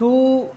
2